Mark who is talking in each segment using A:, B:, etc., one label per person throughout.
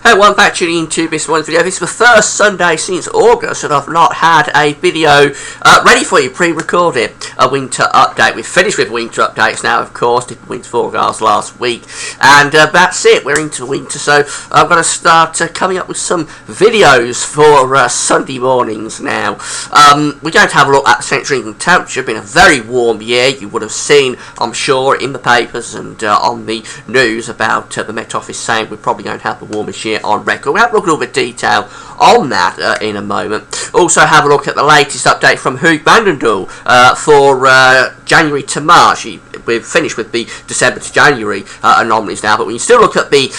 A: Hey, welcome back tuning into this morning's video. This is the first Sunday since August that I've not had a video ready for you, pre-recorded. A winter update. We've finished with winter updates now, of course. Did the winter forecast last week. And that's it. We're into winter, so I'm going to start coming up with some videos for Sunday mornings now. We're going to have a look at the Central England temperature. It's been a very warm year. You would have seen, I'm sure, in the papers and on the news about the Met Office saying we're probably going to have the warmest year on record. We'll have a look at all the detail on that in a moment. Also have a look at the latest update from Huug and Doul for January to March. We've finished with the December to January anomalies now, but we can still look at the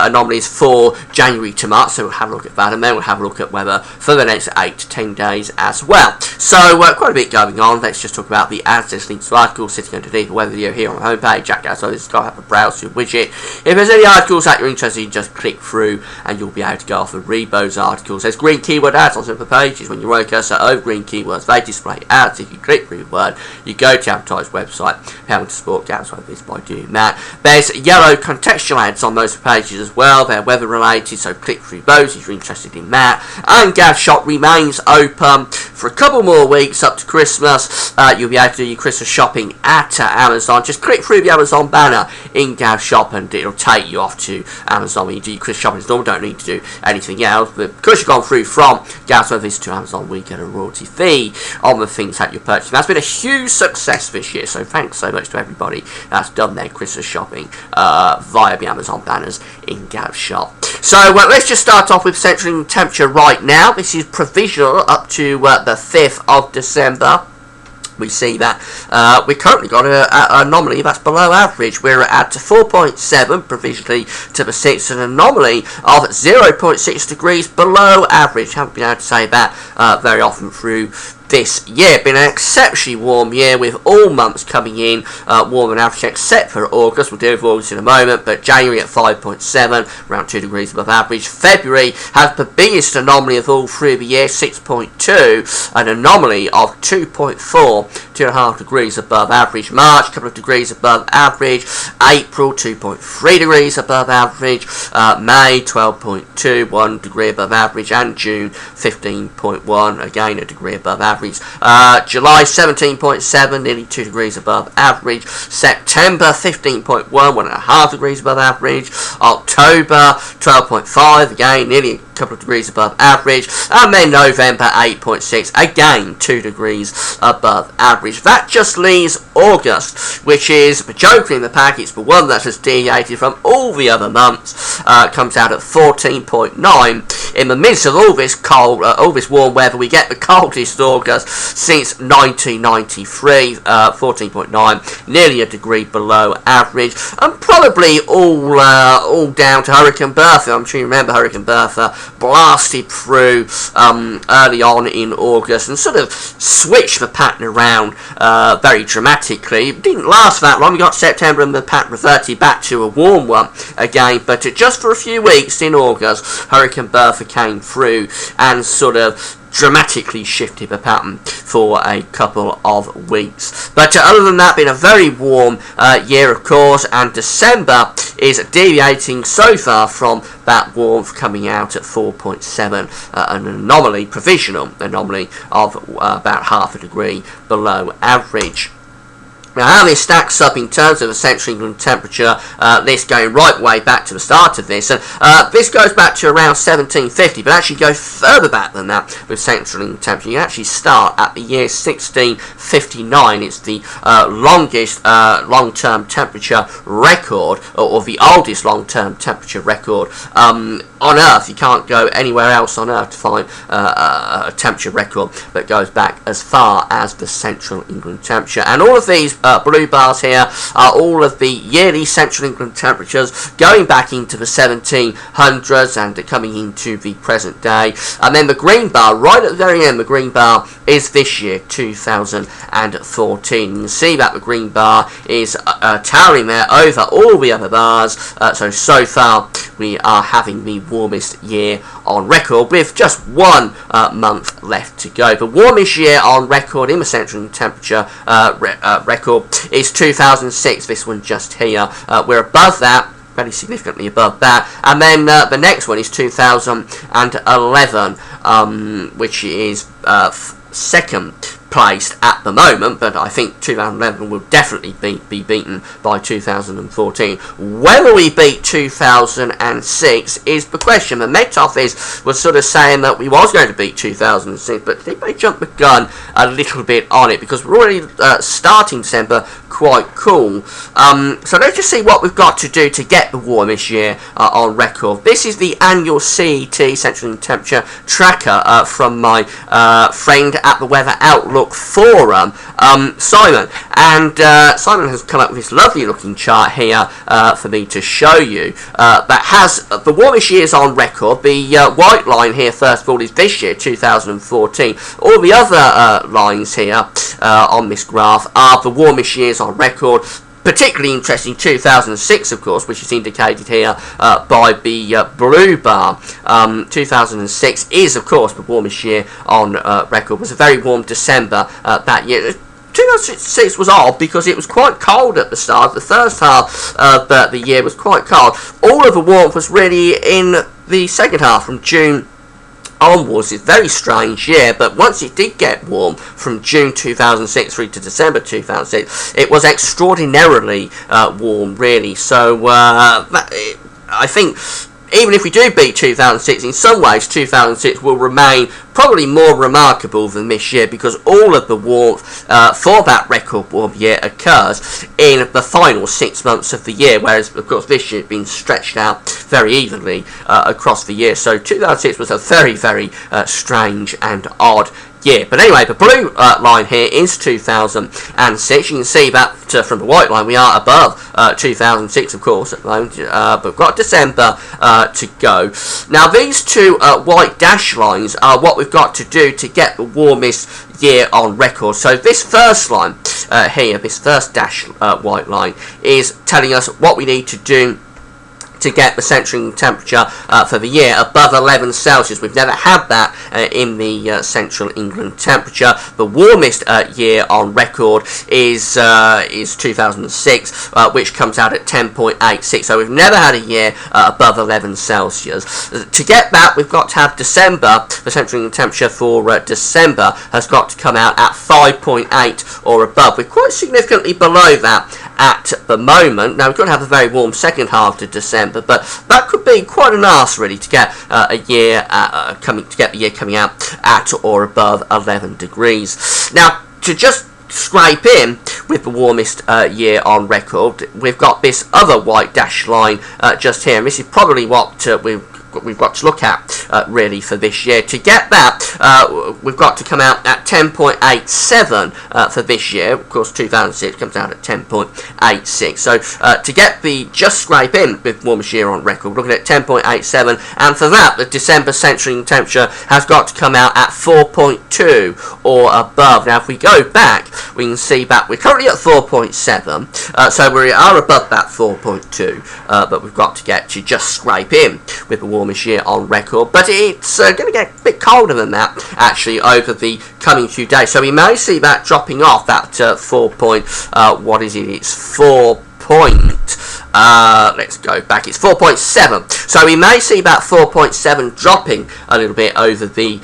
A: anomalies for January to March, so we'll have a look at that, and then we'll have a look at weather for the next 8 to 10 days as well. So quite a bit going on. Let's just talk about the ads. There's links to articles sitting underneath the weather video here on the homepage. Jack out, so this guy have a browse to widget. If there's any articles that you're interested in, just click through and you'll be able to go off and read those articles. There's green keyword ads on some of the pages. When you run a cursor over green keywords, they display ads. If you click through the word, you go to advertise website, helping to support the outside this by doing that. There's yellow contextual ads on those pages as well. They're weather related, so click through those if you're interested in that. And Gav Shop remains open for a couple more weeks up to Christmas. You'll be able to do your Christmas shopping at Amazon. Just click through the Amazon banner in Gav Shop and it'll take you off to Amazon. When you do your Christmas shopping, you don't need to do anything else. But because you've gone through from Gav Service to Amazon, we get a royalty fee on the things that you're purchasing. That's been a huge success this year, so thanks so much to everybody that's done their Christmas shopping via the Amazon banners in Gav Shop. So let's just start off with Central England temperature right now. This is provisional up to the 5th of December. We see that we currently got an anomaly that's below average. We're at 4.7 provisionally to the 6th, an anomaly of 0.6 degrees below average. Haven't been able to say that very often through this year. Been an exceptionally warm year with all months coming in warmer than average except for August. We'll deal with August in a moment, but January at 5.7, around 2 degrees above average. February has the biggest anomaly of all through the year, 6.2, an anomaly of 2.4, 2.5 degrees above average. March, a couple of degrees above average. April, 2.3 degrees above average. May, 12.2, 1 degree above average. And June, 15.1, again a degree above average. July 17.7, nearly 2 degrees above average. September 15.1, 1.5 degrees above average. October 12.5, again nearly a couple of degrees above average. And then November 8.6, again 2 degrees above average. That just leaves August, which is the joker in the pack. It's the one that has deviated from all the other months. Comes out at 14.9. In the midst of all this cold, all this warm weather, we get the coldest August since 1993, 14.9, nearly a degree below average, and probably all down to Hurricane Bertha. I'm sure you remember Hurricane Bertha blasted through early on in August and sort of switched the pattern around very dramatically. It didn't last that long. We got September and the pattern reverted back to a warm one again, but just for a few weeks in August, Hurricane Bertha came through and sort of dramatically shifted the pattern for a couple of weeks. But other than that, been a very warm year, of course, and December is deviating so far from that warmth, coming out at 4.7, an anomaly, provisional anomaly of about half a degree below average. Now, how this stacks up in terms of the Central England temperature, this going right way back to the start of this, and this goes back to around 1750, but actually go further back than that with Central England temperature. You actually start at the year 1659. It's the longest long-term temperature record, or the oldest long-term temperature record on Earth. You can't go anywhere else on Earth to find a temperature record that goes back as far as the Central England temperature. And all of these blue bars here are all of the yearly Central England temperatures going back into the 1700s and coming into the present day. And then the green bar, right at the very end, the green bar is this year, 2014. You can see that the green bar is towering there over all the other bars. So far we are having the warmest year on record with just 1 month left to go. The warmest year on record in the Central England temperature record is 2006, this one just here. We're above that very significantly above that. And then the next one is 2011, which is second placed at the moment, but I think 2011 will definitely be beaten by 2014. Whether we beat 2006 is the question. The Met Office was sort of saying that we was going to beat 2006, but they may jump the gun a little bit on it, because we're already starting December quite cool. So let's just see what we've got to do to get the warmest year on record. This is the annual CET, Central Temperature Tracker, from my friend at the Weather Outlook Forum, Simon. And Simon has come up with this lovely looking chart here for me to show you that has the warmest years on record. The white line here, first of all, is this year, 2014. All the other lines here on this graph are the warmest years on record. Particularly interesting, 2006, of course, which is indicated here by the blue bar. 2006 is, of course, the warmest year on record. It was a very warm December that year. 2006 was odd because it was quite cold at the start. The first half of the year was quite cold. All of the warmth was really in the second half, from June onwards. It's a very strange year, but once it did get warm from June 2006 through to December 2006, it was extraordinarily warm, really. So I think even if we do beat 2006, in some ways 2006 will remain probably more remarkable than this year, because all of the warmth for that record warm year occurs in the final 6 months of the year, whereas of course this year has been stretched out very evenly across the year. So 2006 was a very, very strange and odd year. But anyway, the blue line here is 2006. You can see that from the white line we are above 2006, of course, at the moment, but we've got December to go. Now these two white dash lines are what we've got to do to get the warmest year on record. So this first line here, this first dash white line, is telling us what we need to do to get the central temperature for the year above 11 Celsius. We've never had that in the central England temperature. The warmest year on record is 2006, which comes out at 10.86. So we've never had a year above 11 Celsius. To get that, we've got to have December. The central England temperature for December has got to come out at 5.8 or above. We're quite significantly below that at the moment. Now we've got to have a very warm second half to December, but that could be quite an ask, really, to get the year coming out at or above 11 degrees. Now, to just scrape in with the warmest year on record, we've got this other white dash line just here, and this is probably what we've got to look at really for this year. To get that, we've got to come out at 10.87 for this year. Of course 2006 comes out at 10.86, so to get the just scrape in with warmest year on record, we're looking at 10.87, and for that the December central temperature has got to come out at 4.2 or above. Now if we go back, we can see that we're currently at 4.7, so we are above that 4.2, but we've got to get to just scrape in with the warmest year on record. But it's going to get a bit colder than that actually over the coming few days, so we may see that dropping off, that It's 4 point, let's go back, it's 4.7, so we may see that 4.7 dropping a little bit over the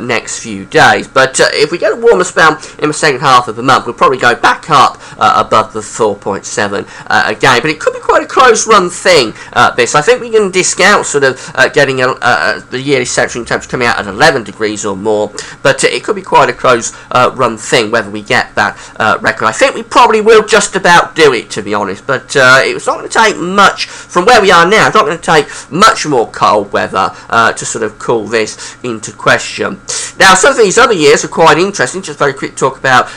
A: next few days. But if we get a warmer spell in the second half of the month, we'll probably go back up above the 4.7 again, but it could be quite a close run thing, this. I think we can discount sort of getting the yearly central temperature coming out at 11 degrees or more, but it could be quite a close run thing whether we get that record. I think we probably will just about do it, to be honest, but it's not going to take much from where we are now. It's not going to take much more cold weather to sort of call this into question. Now, some of these other years are quite interesting. Just very quick talk about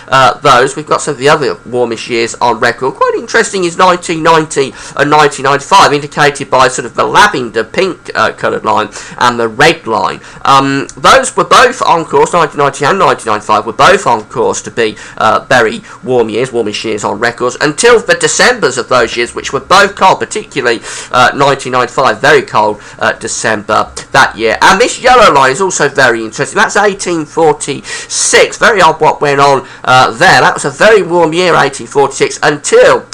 A: those. We've got some of the other warmest years on record. Quite interesting is 1990 and 1995, indicated by sort of the lavender pink coloured line and the red line. Those were both on course, 1990 and 1995 were both on course to be very warm years, warmest years on records, until the Decembers of those years, which were both both cold, particularly 1995, very cold December that year. And this yellow line is also very interesting. That's 1846. Very odd what went on there. That was a very warm year, 1846, until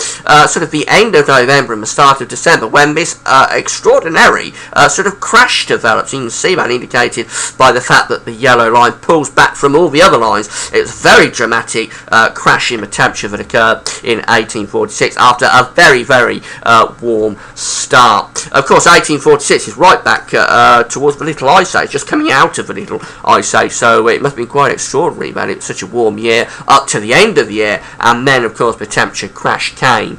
A: sort of the end of November and the start of December, when this extraordinary sort of crash develops. You can see that indicated by the fact that the yellow line pulls back from all the other lines. It was a very dramatic crash in the temperature that occurred in 1846 after a very, very warm start. Of course, 1846 is right back towards the Little Ice Age, just coming out of the Little Ice Age, so it must have been quite extraordinary that it was such a warm year up to the end of the year, and then, of course, the temperature crash came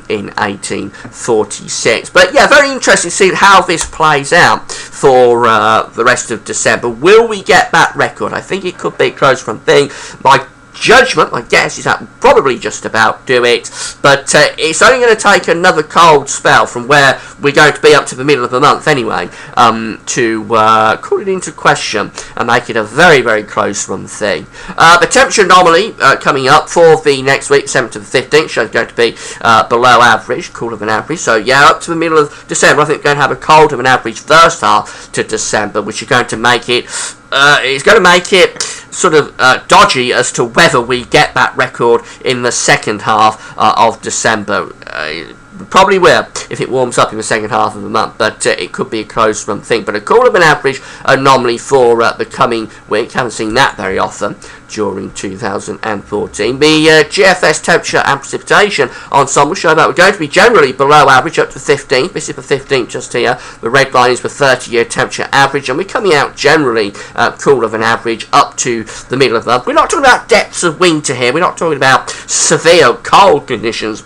A: in 1846. But yeah, very interesting to see how this plays out for the rest of December. Will we get that record? I think it could be a close run thing. My judgment, my guess, is that we'll probably just about do it, but it's only going to take another cold spell from where we're going to be up to the middle of the month anyway to call it into question and make it a very, very close run thing. The temperature anomaly coming up for the next week, 7th to the 15th, shows going to be below average, cooler than average, so yeah, up to the middle of December I think we're going to have a colder than average first half to December, which is going to make it sort of dodgy as to whether we get that record in the second half of December. Probably will if it warms up in the second half of the month, but it could be a close run thing. But a cooler than average anomaly for the coming week. Haven't seen that very often during 2014. The GFS temperature and precipitation ensemble show that we're going to be generally below average up to 15th. This is the 15th just here. The red line is the 30-year temperature average, and we're coming out generally cooler than average up to the middle of the month. We're not talking about depths of winter here. We're not talking about severe cold conditions.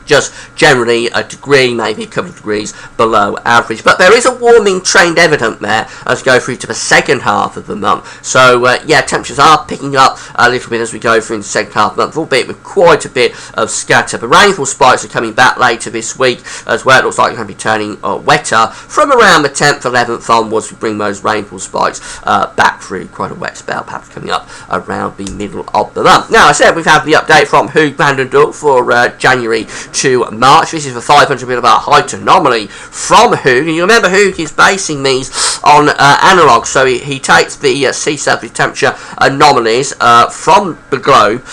A: Just generally a degree, maybe a couple of degrees below average. But there is a warming trend evident there as we go through to the second half of the month. So, yeah, temperatures are picking up a little bit as we go through the second half of the month, albeit with quite a bit of scatter. The rainfall spikes are coming back later this week as well. It looks like it's going to be turning wetter from around the 10th, 11th onwards to bring those rainfall spikes back through. Quite a wet spell perhaps coming up around the middle of the month. Now, I said we've had the update from Huug and Doul for January to March. This is the 500 millibar height anomaly from Huug, and you remember Huug is basing these on analogue, so he takes the sea surface temperature anomalies from the globe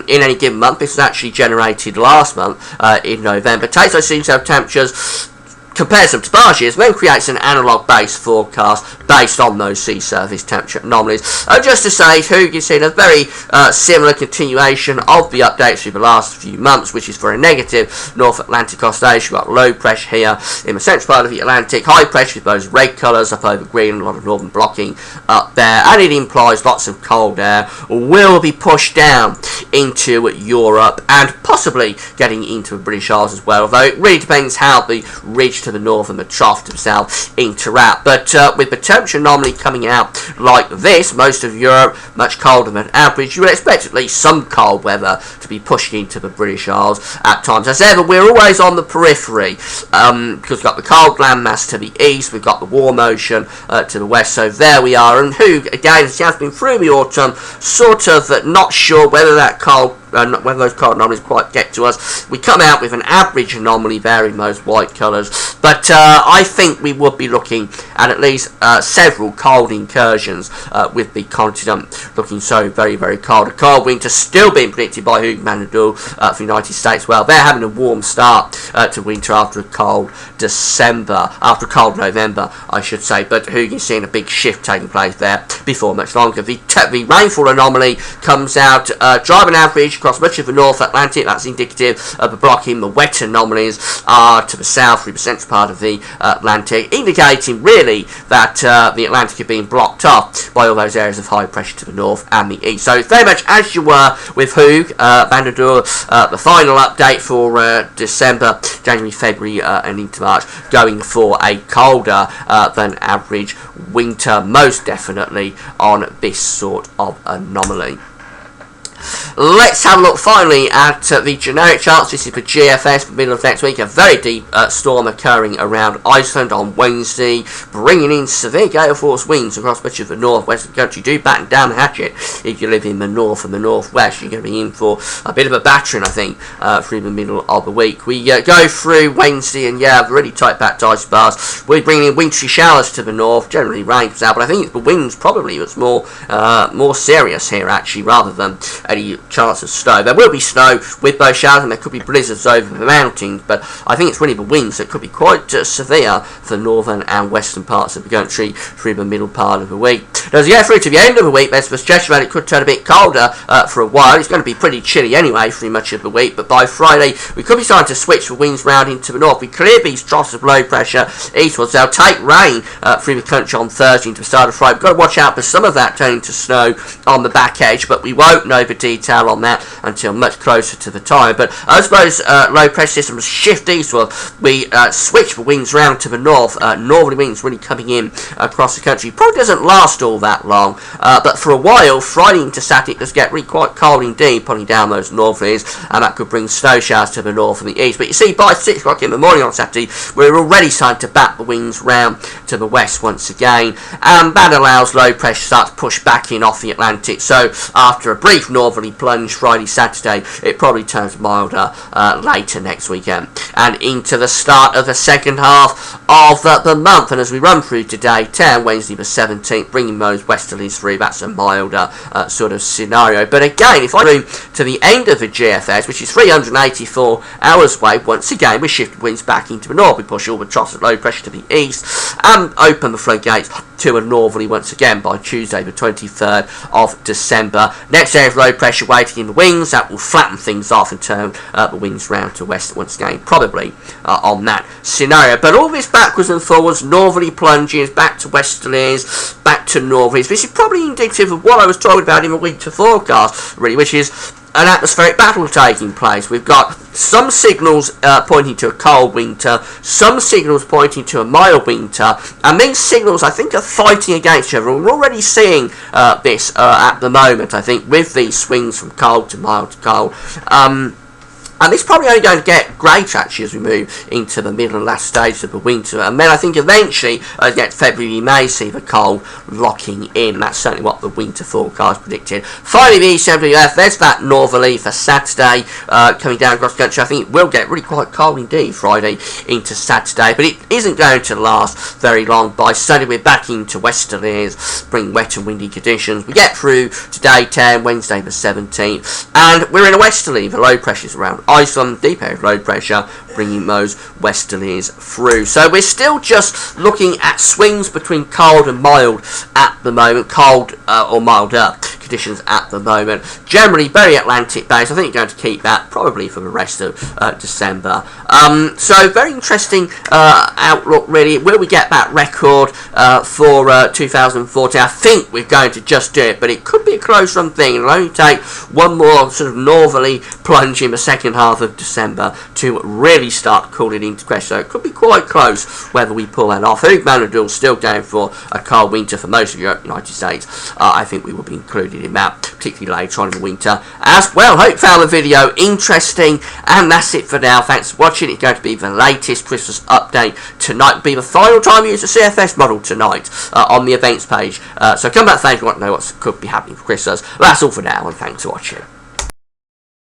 A: in any given month. This was actually generated last month in November. Takes those sea surface temperatures, compares them to past years, then creates an analogue based forecast based on those sea surface temperature anomalies. Just to say, Huug is in a very similar continuation of the updates through the last few months, which is for a negative North Atlantic oscillation. We've got low pressure here in the central part of the Atlantic, high pressure with those red colours up over green, a lot of northern blocking up there, and it implies lots of cold air will be pushed down into Europe and possibly getting into the British Isles as well, although it really depends how the ridge to the north and the trough to the south interact. But with the temperature anomaly coming out like this, most of Europe much colder than average, you would expect at least some cold weather to be pushed into the British Isles at times. As ever, we're always on the periphery because we've got the cold landmass to the east, we've got the warm ocean to the west, so there we are. And Huug, again, as he has been through the autumn, sort of not sure whether that cold whether those cold anomalies quite get to us. We come out with an average anomaly there in those white colours, but I think we would be looking at least several cold incursions with the continent looking so very, very cold. A cold winter still being predicted by Huug and Doul for the United States. Well, they're having a warm start to winter after a cold December, after a cold November, I should say, but Huug is seeing a big shift taking place there before much longer. The rainfall anomaly comes out driving average across much of the North Atlantic. That's indicative of the blocking. The wet anomalies are to the south through the central part of the Atlantic, indicating really that the Atlantic is being blocked off by all those areas of high pressure to the north and the east. So it's very much as you were with Huug, and Doul, the final update for December, January, February and into March, going for a colder than average winter, most definitely on this sort of anomaly. Let's have a look finally at the generic charts. This is for GFS for the middle of next week. A very deep storm occurring around Iceland on Wednesday, bringing in severe gale force winds across much of the northwest of the country. Do batten down the hatchet if you live in the north and the northwest. You're going to be in for a bit of a battering, I think, through the middle of the week. We go through Wednesday and really tight packed ice bars. We're bringing in wintry showers to the north, generally rain comes out, but I think it's the winds probably that's more serious here actually, rather than any chance of snow. There will be snow with those showers, and there could be blizzards over the mountains, but I think it's really the winds that could be quite severe for the northern and western parts of the country through the middle part of the week. Now, as we get through to the end of the week, there's the suggestion that it could turn a bit colder for a while. It's going to be pretty chilly anyway through much of the week, but by Friday we could be starting to switch the winds round into the north. We clear these troughs of low pressure eastwards. They'll take rain through the country on Thursday into the start of Friday. We've got to watch out for some of that turning to snow on the back edge, but we won't know the detail on that until much closer to the time. But as those low pressure systems shift eastward, we switch the winds round to the north. Northerly winds really coming in across the country. Probably doesn't last all that long, but for a while, Friday into Saturday, it does get really quite cold indeed, putting down those northerlies, and that could bring snow showers to the north and the east. But you see, by 6 o'clock in the morning on Saturday, we're already starting to bat the winds round to the west once again, and that allows low pressure to start to push back in off the Atlantic. So after a brief northerly plunge Friday, Saturday, it probably turns milder later next weekend and into the start of the second half of the month. And as we run through today, 10 Wednesday the 17th, bringing those westerlies through, that's a milder sort of scenario. But again, if I go to the end of the GFS, which is 384 hours away, once again we shift winds back into the north. We push all the troughs of low pressure to the east and open the floodgates to a northerly once again by Tuesday the 23rd of December. Next area of low pressure waiting in the wings, that will flatten things off and turn the winds round to west once again, probably on that scenario. But all this backwards and forwards, northerly plunges, back to westerlies, back to northerlies. This is probably indicative of what I was talking about in the winter forecast, really, which is an atmospheric battle taking place. We've got some signals pointing to a cold winter, some signals pointing to a mild winter, and these signals, I think, are fighting against each other. We're already seeing this at the moment, I think, with these swings from cold to mild to cold. And it's probably only going to get greater actually as we move into the middle and last stages of the winter. And then I think eventually, as we get to February, we may see the cold locking in. That's certainly what the winter forecast predicted. Finally, the ECWF, there's that northerly for Saturday coming down across the country. I think it will get really quite cold indeed Friday into Saturday, but it isn't going to last very long. By Sunday, we're back into westerlies, bring wet and windy conditions. We get through today, 10, Wednesday the 17th, and we're in a westerly. The low pressure's around Iceland, deep area of low pressure, bringing those westerlies through. So we're still just looking at swings between cold and mild at the moment, cold or milder conditions at the moment. Generally very Atlantic based. I think you're going to keep that probably for the rest of December. So very interesting outlook really. Will we get that record for 2014? I think we're going to just do it, but it could be a close run thing. It'll only take one more sort of northerly plunge in the second half of December to really start cooling into question. So it could be quite close whether we pull that off. Huug and Doul still going for a cold winter for most of Europe, United States. I think we will be included in that, particularly later on in the winter as well. Hope you found the video interesting, and that's it for now. Thanks for watching. It's going to be the latest Christmas update tonight. It'll be the final time you use the CFS model tonight on the events page. So come back if you want to know what could be happening for Christmas. That's all for now, and thanks for watching.